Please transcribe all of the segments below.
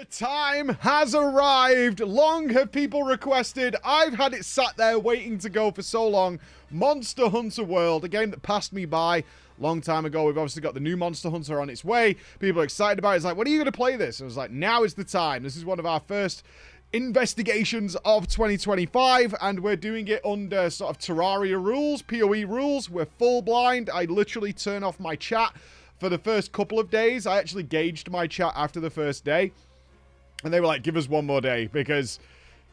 The time has arrived. Long have people requested. I've had it sat there waiting to go for so long. Monster Hunter World, a game that passed me by a long time ago. We've obviously got the new Monster Hunter on its way. People are excited about it. It's like, when are you going to play this? I was like, now is the time. This is one of our first investigations of 2025, and we're doing it under sort of Terraria rules, PoE rules. We're full blind. I literally turn off my chat for the first couple of days. I actually gauged my chat after the first day, and they were like, give us one more day, because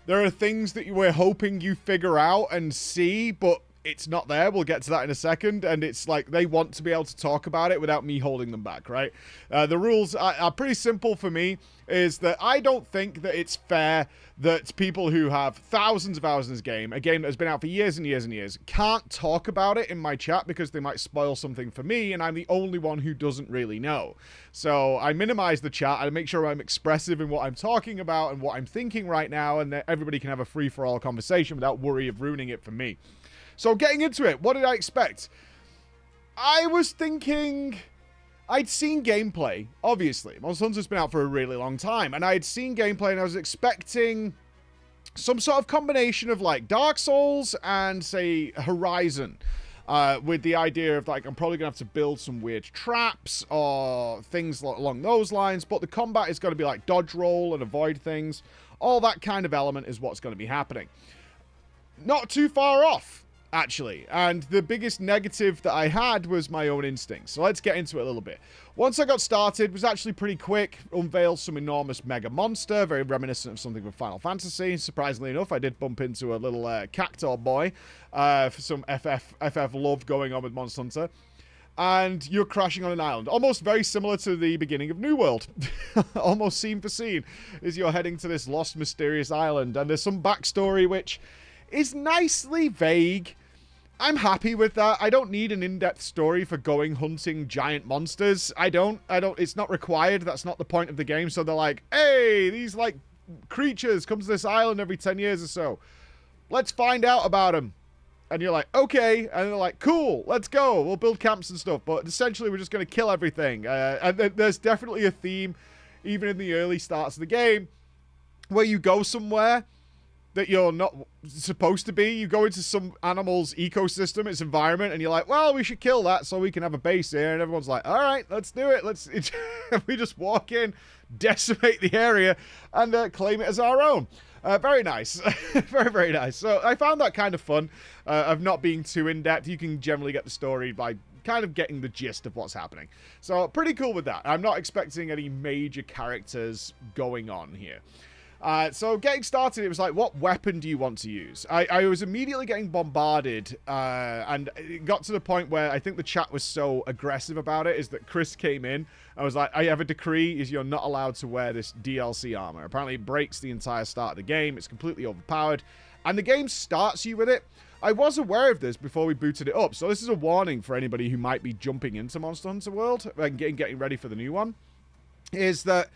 there are things that we're hoping you figure out and see, but it's not there. We'll get to that in a second, and it's like they want to be able to talk about it without me holding them back, right? The rules are pretty simple for me, is that I don't think that it's fair that people who have thousands of hours in this game, a game that has been out for years and years and years, can't talk about it in my chat because they might spoil something for me, and I'm the only one who doesn't really know. So I minimize the chat. I make sure I'm expressive in what I'm talking about and what I'm thinking right now, and that everybody can have a free-for-all conversation without worry of ruining it for me. So getting into it, what did I expect? I was thinking, I'd seen gameplay, obviously. Monster Hunter's been out for a really long time, and I had seen gameplay, and I was expecting some sort of combination of like Dark Souls and, say, Horizon, with the idea of like, I'm probably gonna have to build some weird traps or things along those lines, but the combat is going to be like dodge roll and avoid things. All that kind of element is what's going to be happening. Not too far off, actually, and the biggest negative that I had was my own instincts. So let's get into it a little bit. Once I got started, it was actually pretty quick. Unveiled some enormous mega monster, very reminiscent of something from Final Fantasy. Surprisingly enough, I did bump into a little cactuar boy for some FF love going on with Monster Hunter. And you're crashing on an island, almost very similar to the beginning of New World. Almost scene for scene, as you're heading to this lost, mysterious island. And there's some backstory which is nicely vague. I'm happy with that. I don't need an in-depth story for going hunting giant monsters. I don't, it's not required. That's not the point of the game. So they're like, hey, these like creatures come to this island every 10 years or so. Let's find out about them. And you're like, okay. And they're like, cool, let's go. We'll build camps and stuff. But essentially, we're just going to kill everything. And there's definitely a theme, even in the early starts of the game, where you go somewhere that you're not supposed to be. You go into some animal's ecosystem, its environment, and you're like, well, we should kill that so we can have a base here. And everyone's like, all right, let's do it. We just walk in, decimate the area, and claim it as our own. Very nice. Very, very nice. So I found that kind of fun, of not being too in-depth. You can generally get the story by kind of getting the gist of what's happening. So pretty cool with that. I'm not expecting any major characters going on here. So getting started, it was like, what weapon do you want to use? I was immediately getting bombarded, and it got to the point where I think the chat was so aggressive about it, is that Chris came in. I was like, I have a decree, is you're not allowed to wear this DLC armor. Apparently it breaks the entire start of the game. It's completely overpowered, and the game starts you with it. I was aware of this before we booted it up, so this is a warning for anybody who might be jumping into Monster Hunter World and getting ready for the new one, is that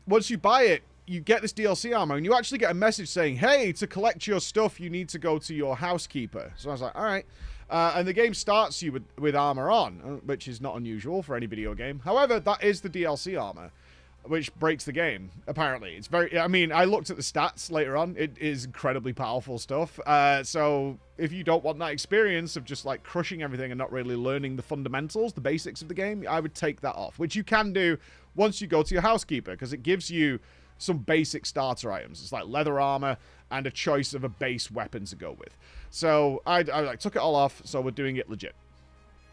once you buy it, you get this DLC armor, and you actually get a message saying, hey, to collect your stuff, you need to go to your housekeeper. So I was like, all right. And the game starts you with armor on, which is not unusual for any video game. However, that is the DLC armor, which breaks the game, apparently. It's very, I mean, I looked at the stats later on. It is incredibly powerful stuff. So if you don't want that experience of just like crushing everything and not really learning the fundamentals, the basics of the game, I would take that off, which you can do once you go to your housekeeper, because it gives you some basic starter items. It's like leather armor and a choice of a base weapon to go with. So I like took it all off, so we're doing it legit.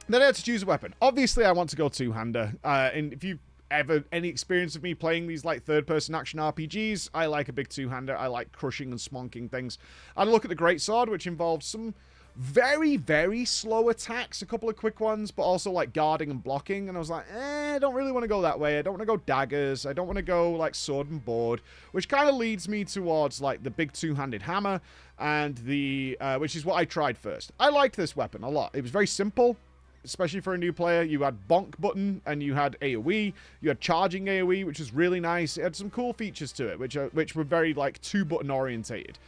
Then I had to choose a weapon. Obviously, I want to go two-hander. And if you've ever any experience of me playing these like third-person action RPGs, I like a big two-hander. I like crushing and smonking things. I look at the greatsword, which involves some very, very slow attacks, a couple of quick ones, but also like guarding and blocking. And I was like, I don't really want to go that way. I don't want to go daggers. I don't want to go like sword and board, which kind of leads me towards like the big two-handed hammer, and the which is what I tried first. I liked this weapon a lot. It was very simple, especially for a new player. You had bonk button, and you had AoE. You had charging AoE, which was really nice. It had some cool features to it, which were very like two-button orientated.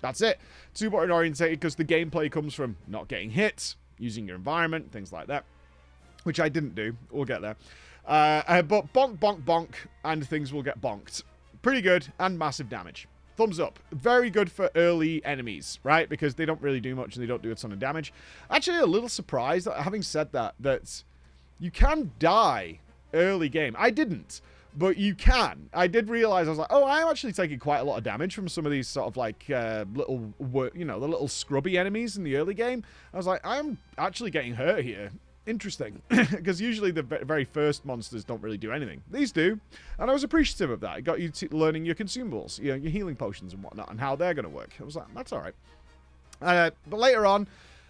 That's it. Two-button orientated, because the gameplay comes from not getting hit, using your environment, things like that, which I didn't do. We'll get there. But bonk, bonk, bonk, and things will get bonked. Pretty good, and massive damage. Thumbs up. Very good for early enemies, right? Because they don't really do much and they don't do a ton of damage. Actually, a little surprised, that, having said that you can die early game. I didn't, but you can. I did realize, I was like, oh, I'm actually taking quite a lot of damage from some of these sort of like little, you know, the little scrubby enemies in the early game. I was like, I'm actually getting hurt here. Interesting, because usually the very first monsters don't really do anything. These do, and I was appreciative of that. It got you learning your consumables, you know, your healing potions and whatnot, and how they're going to work. I was like, that's all right. But later on,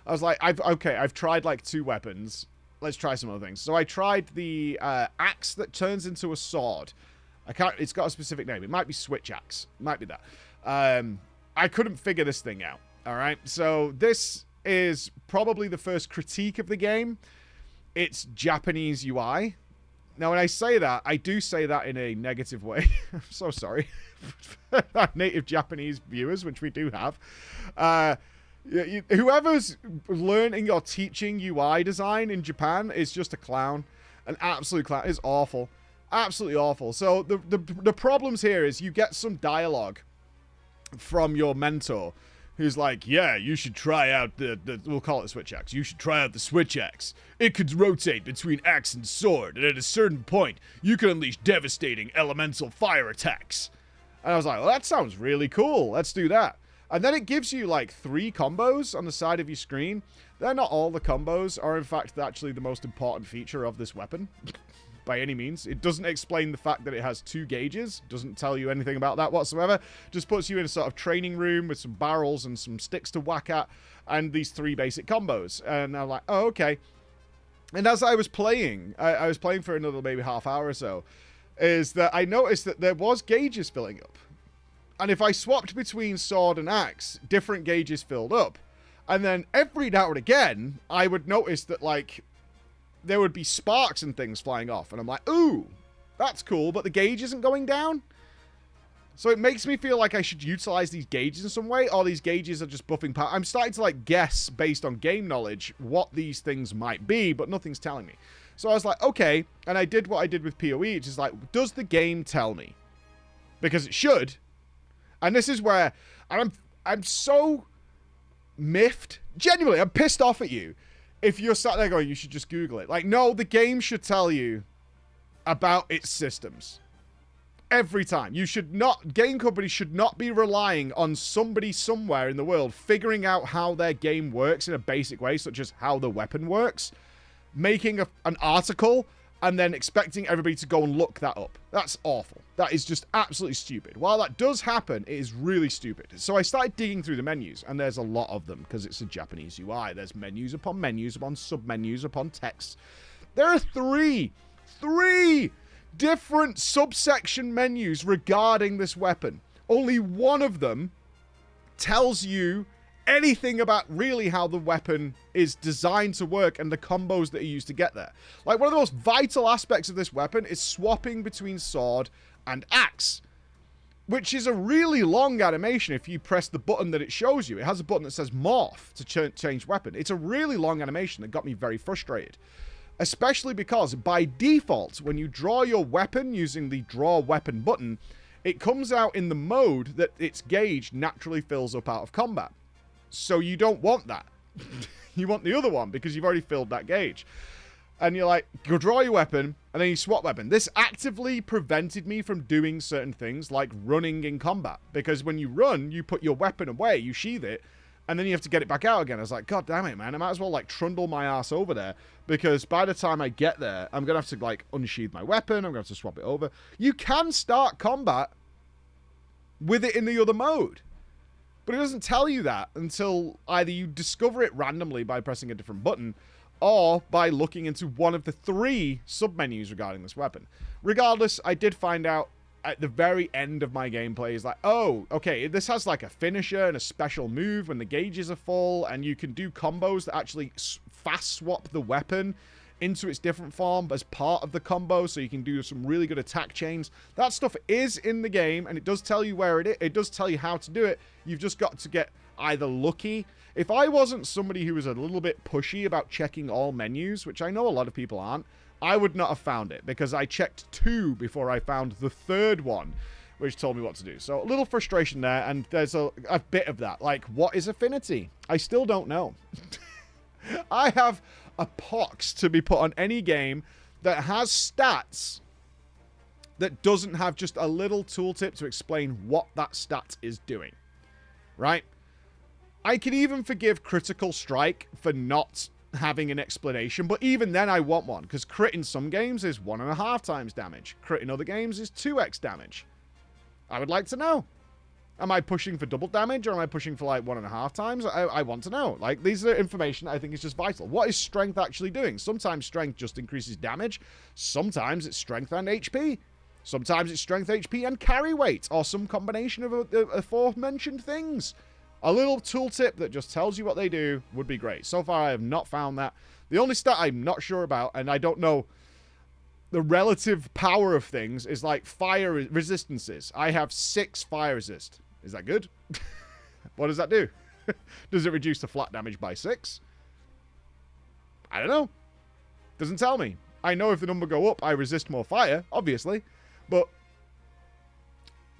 I was like, I've tried like 2 weapons. Let's try some other things. So I tried the axe that turns into a sword. It's got a specific name. It might be switch axe. It might be that. I couldn't figure this thing out. All right. So this is probably the first critique of the game. It's Japanese UI. Now, when I say that, I do say that in a negative way. I'm so sorry. Native Japanese viewers, which we do have. Whoever's learning or teaching UI design in Japan is just a clown. An absolute clown. It's awful. Absolutely awful. So the problems here is you get some dialogue from your mentor who's like, yeah, you should try out we'll call it switch axe. You should try out the switch axe. It could rotate between axe and sword, and at a certain point, you can unleash devastating elemental fire attacks. And I was like, well, that sounds really cool. Let's do that. And then it gives you like 3 combos on the side of your screen. They're not all the combos, are in fact actually the most important feature of this weapon. By any means. It doesn't explain the fact that it has 2 gauges. Doesn't tell you anything about that whatsoever. Just puts you in a sort of training room with some barrels and some sticks to whack at. And these 3 basic combos. And I'm like, oh, okay. And as I was playing, I was playing for another maybe half hour or so, is that I noticed that there was gauges filling up. And if I swapped between sword and axe, different gauges filled up. And then every now and again, I would notice that, like, there would be sparks and things flying off. And I'm like, ooh, that's cool, but the gauge isn't going down. So it makes me feel like I should utilize these gauges in some way, or these gauges are just buffing power. I'm starting to, like, guess, based on game knowledge, what these things might be, but nothing's telling me. So I was like, okay, and I did what I did with PoE, which is like, does the game tell me? Because it should. And this is where I'm so miffed. Genuinely, I'm pissed off at you. If you're sat there going, you should just Google it. Like, no, the game should tell you about its systems. Every time. You should not, game companies should not be relying on somebody somewhere in the world figuring out how their game works in a basic way, such as how the weapon works, making an article, and then expecting everybody to go and look that up. That's awful. That is just absolutely stupid. While that does happen, it is really stupid. So I started digging through the menus, and there's a lot of them, because it's a Japanese UI. There's menus upon sub-menus upon text. There are three different subsection menus regarding this weapon. Only one of them tells you anything about really how the weapon is designed to work and the combos that are used to get there. Like, one of the most vital aspects of this weapon is swapping between sword and axe, which is a really long animation if you press the button that it shows you. It has a button that says morph to change weapon. It's a really long animation that got me very frustrated, especially because by default, when you draw your weapon using the draw weapon button, it comes out in the mode that its gauge naturally fills up out of combat. So you don't want that. You want the other one because you've already filled that gauge. And you're like, you draw your weapon, and then you swap weapon. This actively prevented me from doing certain things like running in combat. Because when you run, you put your weapon away, you sheath it, and then you have to get it back out again. I was like, God damn it, man. I might as well, like, trundle my ass over there. Because by the time I get there, I'm going to have to, like, unsheath my weapon. I'm going to have to swap it over. You can start combat with it in the other mode. But it doesn't tell you that until either you discover it randomly by pressing a different button or by looking into one of the 3 submenus regarding this weapon. Regardless, I did find out at the very end of my gameplay is like, oh, okay, this has like a finisher and a special move when the gauges are full, and you can do combos that actually fast swap the weapon into its different form as part of the combo, so you can do some really good attack chains. That stuff is in the game, and it does tell you where it is. It does tell you how to do it. You've just got to get either lucky. If I wasn't somebody who was a little bit pushy about checking all menus, which I know a lot of people aren't, I would not have found it because I checked 2 before I found the 3rd one, which told me what to do. So a little frustration there, and there's a bit of that. Like, what is affinity? I still don't know. I have a pox to be put on any game that has stats that doesn't have just a little tooltip to explain what that stat is doing. Right? I can even forgive critical strike for not having an explanation, but even then I want one, because crit in some games is 1.5 times damage. Crit in other games is 2x damage. I would like to know. Am I pushing for double damage, or am I pushing for like 1.5 times? I want to know. Like, these are information I think is just vital. What is strength actually doing? Sometimes strength just increases damage. Sometimes it's strength and HP. Sometimes it's strength, HP, and carry weight, or some combination of aforementioned things. A little tooltip that just tells you what they do would be great. So far, I have not found that. The only stat I'm not sure about, and I don't know the relative power of things, is like fire resistances. I have 6 fire resist. Is that good? What does that do? Does it reduce the flat damage by 6? I don't know. Doesn't tell me. I know if the number go up, I resist more fire, obviously. But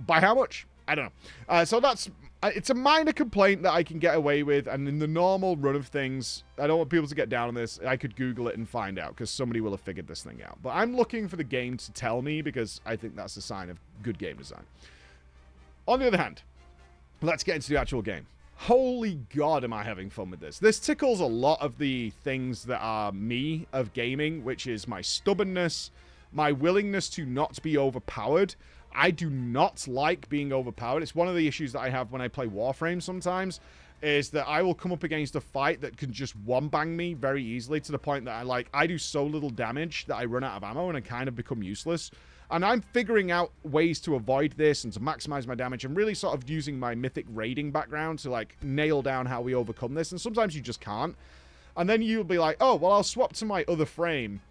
by how much? I don't know. So that's... It's a minor complaint that I can get away with, and in the normal run of things, I don't want people to get down on this. I could Google it and find out, because somebody will have figured this thing out. But I'm looking for the game to tell me, because I think that's a sign of good game design. On the other hand, let's get into the actual game. Holy God, am I having fun with this. This tickles a lot of the things that are me of gaming, which is my stubbornness, my willingness to not be overpowered. I do not like being overpowered. It's one of the issues that I have when I play Warframe sometimes, is that I will come up against a fight that can just one-bang me very easily, to the point that I do so little damage that I run out of ammo and I kind of become useless. And I'm figuring out ways to avoid this and to maximize my damage, and really sort of using my mythic raiding background to like nail down how we overcome this. And sometimes you just can't. And then you'll be like, oh, well, I'll swap to my other frame,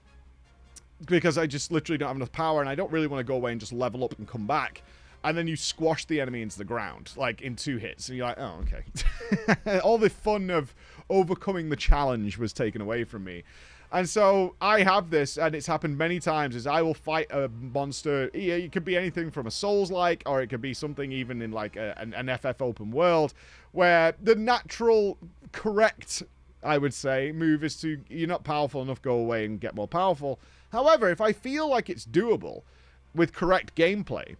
because I just literally don't have enough power, and I don't really want to go away and just level up and come back. And then you squash the enemy into the ground, like, in 2 hits. And you're like, oh, okay. All the fun of overcoming the challenge was taken away from me. And so I have this, and it's happened many times, is I will fight a monster. It could be anything from a Souls-like, or it could be something even in, like, an FF open world, where the natural, correct, I would say, move is to, you're not powerful enough, go away and get more powerful. However, if I feel like it's doable with correct gameplay,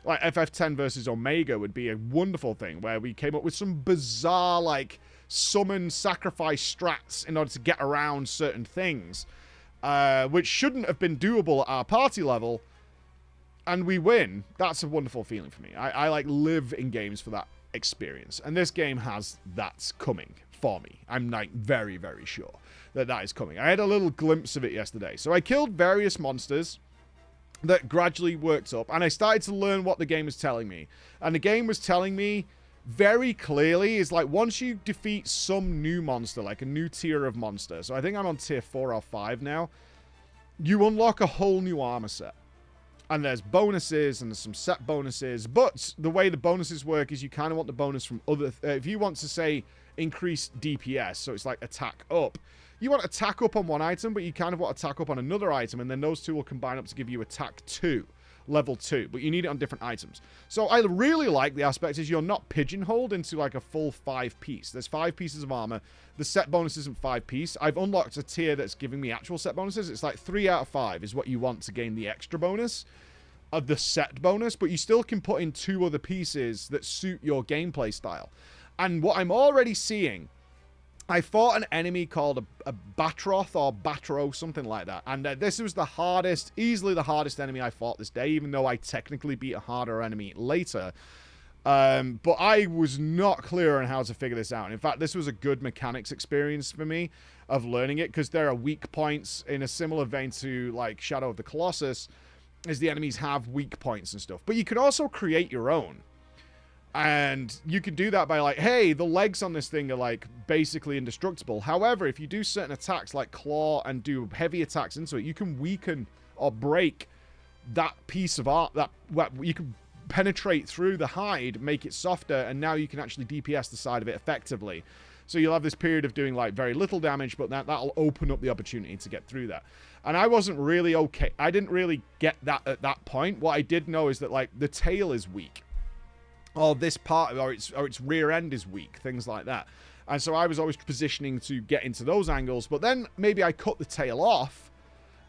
like FF10 versus Omega would be a wonderful thing, where we came up with some bizarre, like, summon sacrifice strats in order to get around certain things, which shouldn't have been doable at our party level, and we win. That's a wonderful feeling for me. I like live in games for that experience, and this game has that's coming for me. I'm like very, very sure that is coming. I had a little glimpse of it yesterday. So I killed various monsters that gradually worked up, and I started to learn what the game was telling me. And the game was telling me very clearly is like, once you defeat some new monster, like a new tier of monster, so I think I'm on tier 4 or 5 now, you unlock a whole new armor set. And there's bonuses, and there's some set bonuses, but the way the bonuses work is you kind of want the bonus from other... if you want to, say, increase DPS, so it's like attack up, you want attack up on one item, but you kind of want attack up on another item, and then those two will combine up to give you attack 2, level 2, but you need it on different items. So I really like the aspect is you're not pigeonholed into like a full 5-piece. There's 5 pieces of armor. The set bonus isn't 5-piece. I've unlocked a tier that's giving me actual set bonuses. It's like 3 out of 5 is what you want to gain the extra bonus of the set bonus, but you still can put in 2 other pieces that suit your gameplay style. And what I'm already seeing, I fought an enemy called a Batroth or Batro, something like that. And this was the hardest, easily the hardest enemy I fought this day, even though I technically beat a harder enemy later. But I was not clear on how to figure this out. In fact, this was a good mechanics experience for me of learning it, because there are weak points in a similar vein to like Shadow of the Colossus, as the enemies have weak points and stuff. But you can also create your own. And you can do that by like, hey, the legs on this thing are like basically indestructible. However, if you do certain attacks like claw and do heavy attacks into it, you can weaken or break that piece of art. That you can penetrate through the hide, make it softer, and now you can actually DPS the side of it effectively. So you'll have this period of doing like very little damage, but that'll open up the opportunity to get through that. And I wasn't really okay. I didn't really get that at that point. What I did know is that, like, the tail is weak. Or this part, or its rear end is weak. Things like that. And so I was always positioning to get into those angles. But then maybe I cut the tail off.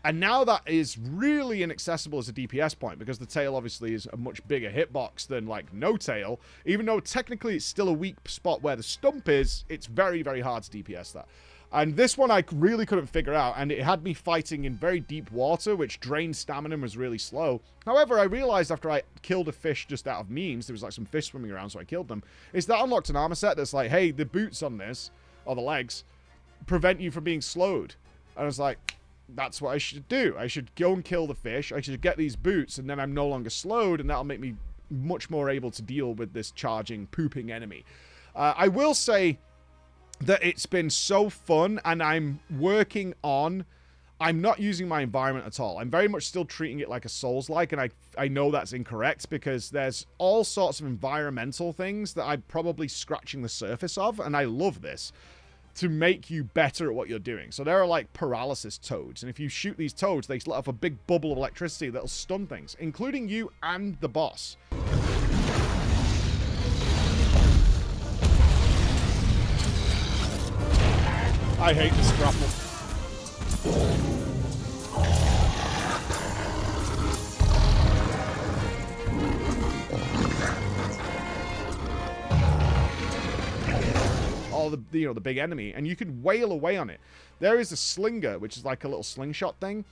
And now that is really inaccessible as a DPS point. Because the tail obviously is a much bigger hitbox than, like, no tail. Even though technically it's still a weak spot where the stump is, it's very, very hard to DPS that. And this one I really couldn't figure out, and it had me fighting in very deep water, which drained stamina and was really slow. However, I realized after I killed a fish just out of memes, there was like some fish swimming around, so I killed them, is that unlocked an armor set that's like, hey, the boots on this, or the legs, prevent you from being slowed. And I was like, that's what I should do. I should go and kill the fish, I should get these boots, and then I'm no longer slowed, and that'll make me much more able to deal with this charging, pooping enemy. I will say that it's been so fun, and I'm not using my environment at all. I'm very much still treating it like a Souls-like, and I know that's incorrect because there's all sorts of environmental things that I'm probably scratching the surface of, and I love this, to make you better at what you're doing. So there are like paralysis toads, and if you shoot these toads, they let off a big bubble of electricity that'll stun things, including you and the boss. I hate this grapple. Oh, the big enemy, and you can wail away on it. There is a slinger, which is like a little slingshot thing,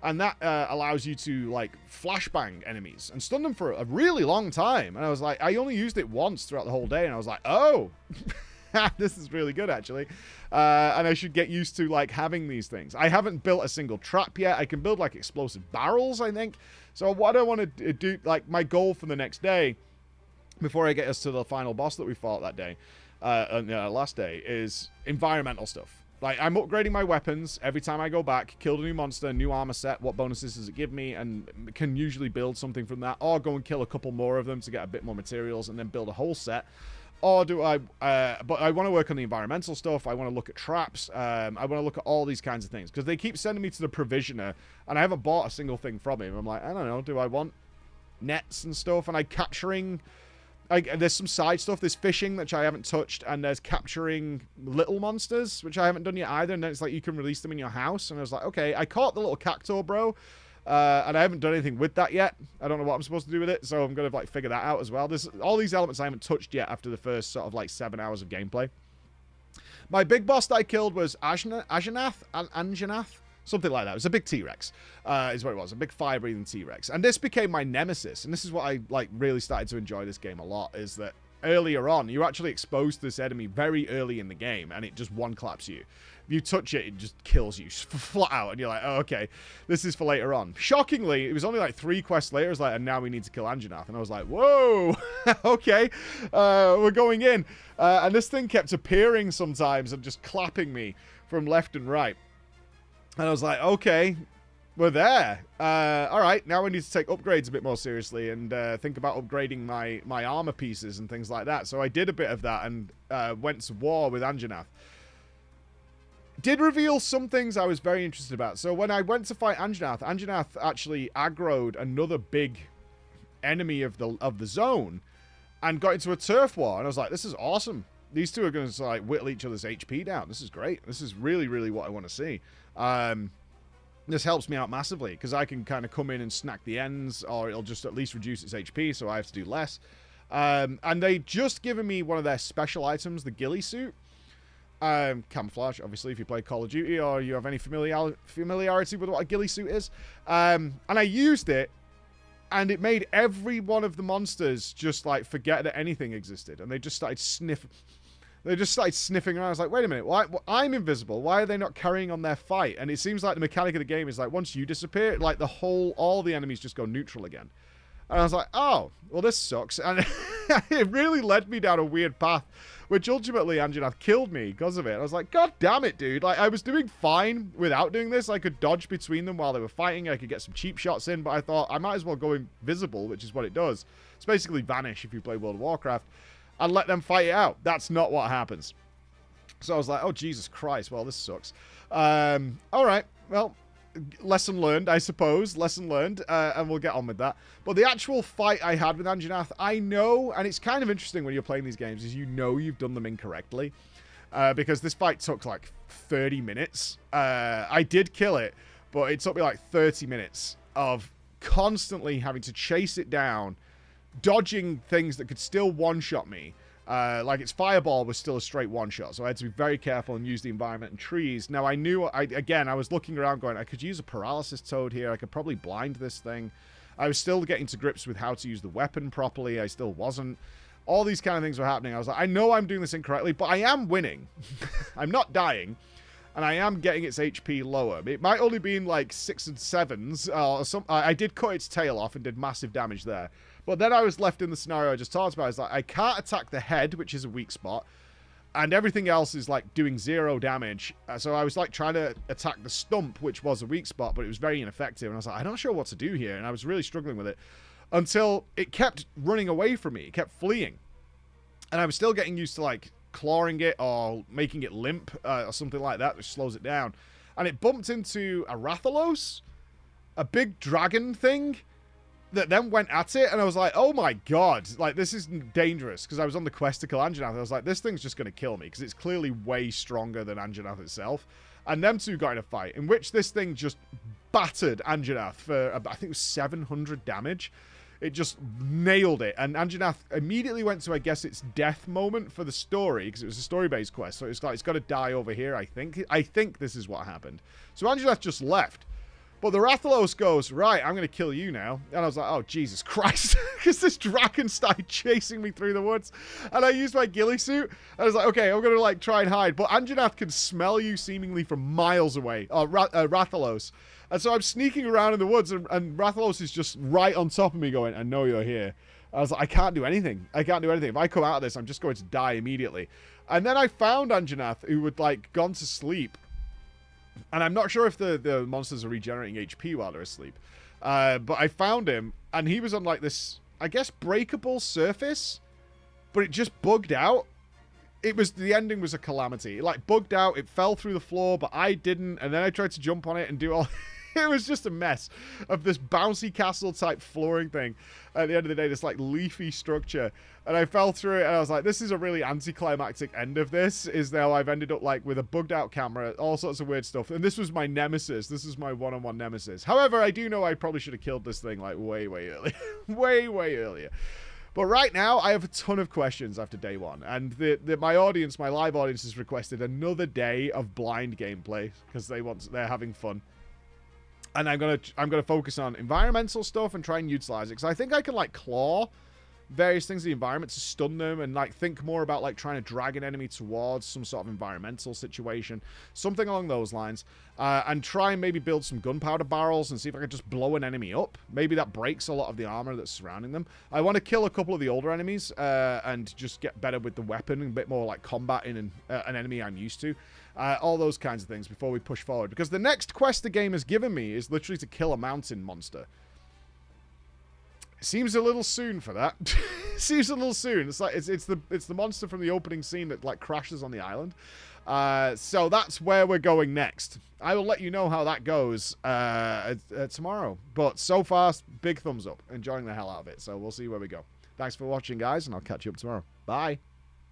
and that allows you to like flashbang enemies and stun them for a really long time. And I was like, I only used it once throughout the whole day, and I was like, oh. This is really good, actually. And I should get used to, like, having these things. I haven't built a single trap yet. I can build, like, explosive barrels, I think. So what I want to do, like, my goal for the next day, before I get us to the final boss that we fought that day, last day, is environmental stuff. Like, I'm upgrading my weapons every time I go back, killed a new monster, new armor set, what bonuses does it give me, and can usually build something from that, or go and kill a couple more of them to get a bit more materials, and then build a whole set. Or do I, but I want to work on the environmental stuff. I want to look at traps. I want to look at all these kinds of things. Because they keep sending me to the provisioner, and I haven't bought a single thing from him. I'm like, I don't know, do I want nets and stuff? And there's some side stuff. There's fishing, which I haven't touched, and there's capturing little monsters, which I haven't done yet either. And then it's like, you can release them in your house. And I was like, okay, I caught the little cactus, bro. And I haven't done anything with that yet. I don't know what I'm supposed to do with it, so I'm going to like figure that out as well. There's all these elements I haven't touched yet after the first sort of like 7 hours of gameplay. My big boss that I killed was Anjanath, something like that. It was a big T-Rex, is what it was, a big fire-breathing T-Rex. And this became my nemesis, and this is what I like really started to enjoy this game a lot, is that earlier on, you're actually exposed to this enemy very early in the game, and it just one-claps you. If you touch it, it just kills you flat out, and you're like, oh, okay, this is for later on. Shockingly, it was only like 3 quests later, it was like, and now we need to kill Anjanath. And I was like, whoa, okay, we're going in. And this thing kept appearing sometimes and just clapping me from left and right. And I was like, okay, we're there. All right, now we need to take upgrades a bit more seriously and think about upgrading my armor pieces and things like that. So I did a bit of that and went to war with Anjanath. Did reveal some things I was very interested about. So when I went to fight Anjanath, Anjanath actually aggroed another big enemy of the zone and got into a turf war. And I was like, this is awesome. These two are going to like whittle each other's HP down. This is great. This is really, really what I want to see. This helps me out massively because I can kind of come in and snack the ends, or it'll just at least reduce its HP, so I have to do less. And they just given me one of their special items, the ghillie suit. Camouflage, obviously, if you play Call of Duty or you have any familiarity with what a ghillie suit is. And I used it, and it made every one of the monsters just like forget that anything existed, and they just started sniffing. They just started sniffing around. I was like, wait a minute, why? I'm invisible. Why are they not carrying on their fight? And it seems like the mechanic of the game is like, once you disappear, like all the enemies just go neutral again. And I was like, oh, well, this sucks. And it really led me down a weird path, which ultimately Anjanath killed me because of it. I was like, God damn it, dude. Like, I was doing fine without doing this. I could dodge between them while they were fighting. I could get some cheap shots in, but I thought I might as well go invisible, which is what it does. It's basically vanish if you play World of Warcraft, and let them fight it out. That's not what happens. So I was like, oh, Jesus Christ. Well, this sucks. All right. Well, lesson learned, I suppose. Lesson learned, and we'll get on with that. But the actual fight I had with Anjanath, I know, and it's kind of interesting when you're playing these games, is you know you've done them incorrectly. Because this fight took like 30 minutes. I did kill it, but it took me like 30 minutes of constantly having to chase it down, dodging things that could still one-shot me. Like its fireball was still a straight one-shot, so I had to be very careful and use the environment and trees. Now, I knew, I was looking around going, I could use a paralysis toad here. I could probably blind this thing. I was still getting to grips with how to use the weapon properly. I still wasn't. All these kind of things were happening. I was like, I know I'm doing this incorrectly, but I am winning. I'm not dying, and I am getting its HP lower. It might only be in like 6s and 7s. Or some. I did cut its tail off and did massive damage there. But then I was left in the scenario I just talked about. It's like, I can't attack the head, which is a weak spot, and everything else is like doing 0 damage. So I was like trying to attack the stump, which was a weak spot, but it was very ineffective. And I was like, I'm not sure what to do here. And I was really struggling with it until it kept running away from me. It kept fleeing. And I was still getting used to like clawing it or making it limp or something like that, which slows it down. And it bumped into a Rathalos, a big dragon thing that then went at it. And I was like, oh my god, like this is dangerous, because I was on the quest to kill Anjanath. I was like, this thing's just going to kill me because it's clearly way stronger than Anjanath itself. And them two got in a fight in which this thing just battered Anjanath for, I think it was 700 damage. It just nailed it. And Anjanath immediately went to, I guess, its death moment for the story, because it was a story-based quest. So it's like, it's got to die over here, I think. I think this is what happened. So Anjanath just left. But the Rathalos goes, right, I'm going to kill you now. And I was like, oh, Jesus Christ. Because this dragon started chasing me through the woods. And I used my ghillie suit. I was like, okay, I'm going to like try and hide. But Anjanath can smell you seemingly from miles away. Rathalos. And so I'm sneaking around in the woods, and Rathalos is just right on top of me going, I know you're here. I was like, I can't do anything. I can't do anything. If I come out of this, I'm just going to die immediately. And then I found Anjanath, who had like gone to sleep. And I'm not sure if the monsters are regenerating HP while they're asleep. But I found him, and he was on like this, I guess, breakable surface. But it just bugged out. The ending was a calamity. It like bugged out, it fell through the floor, but I didn't. And then I tried to jump on it and do all... It was just a mess of this bouncy castle type flooring thing. At the end of the day, this like leafy structure. And I fell through it, and I was like, this is a really anticlimactic end of this, is now I've ended up like with a bugged out camera, all sorts of weird stuff. And this was my nemesis. This is my one-on-one nemesis. However, I do know I probably should have killed this thing like way, way earlier. way earlier. But right now, I have a ton of questions after day one. And my audience, my live audience, has requested another day of blind gameplay because they're having fun. And I'm gonna focus on environmental stuff and try and utilize it, because I think I can like claw various things in the environment to stun them, and like think more about like trying to drag an enemy towards some sort of environmental situation, something along those lines, and try and maybe build some gunpowder barrels and see if I can just blow an enemy up. Maybe that breaks a lot of the armor that's surrounding them. I want to kill a couple of the older enemies and just get better with the weapon and a bit more like combat in an enemy I'm used to. All those kinds of things before we push forward, because the next quest the game has given me is literally to kill a mountain monster. Seems a little soon for that. Seems a little soon. It's like it's the monster from the opening scene that like crashes on the island. So that's where we're going next. I will let you know how that goes tomorrow. But so far, big thumbs up. Enjoying the hell out of it. So we'll see where we go. Thanks for watching, guys, and I'll catch you up tomorrow. Bye.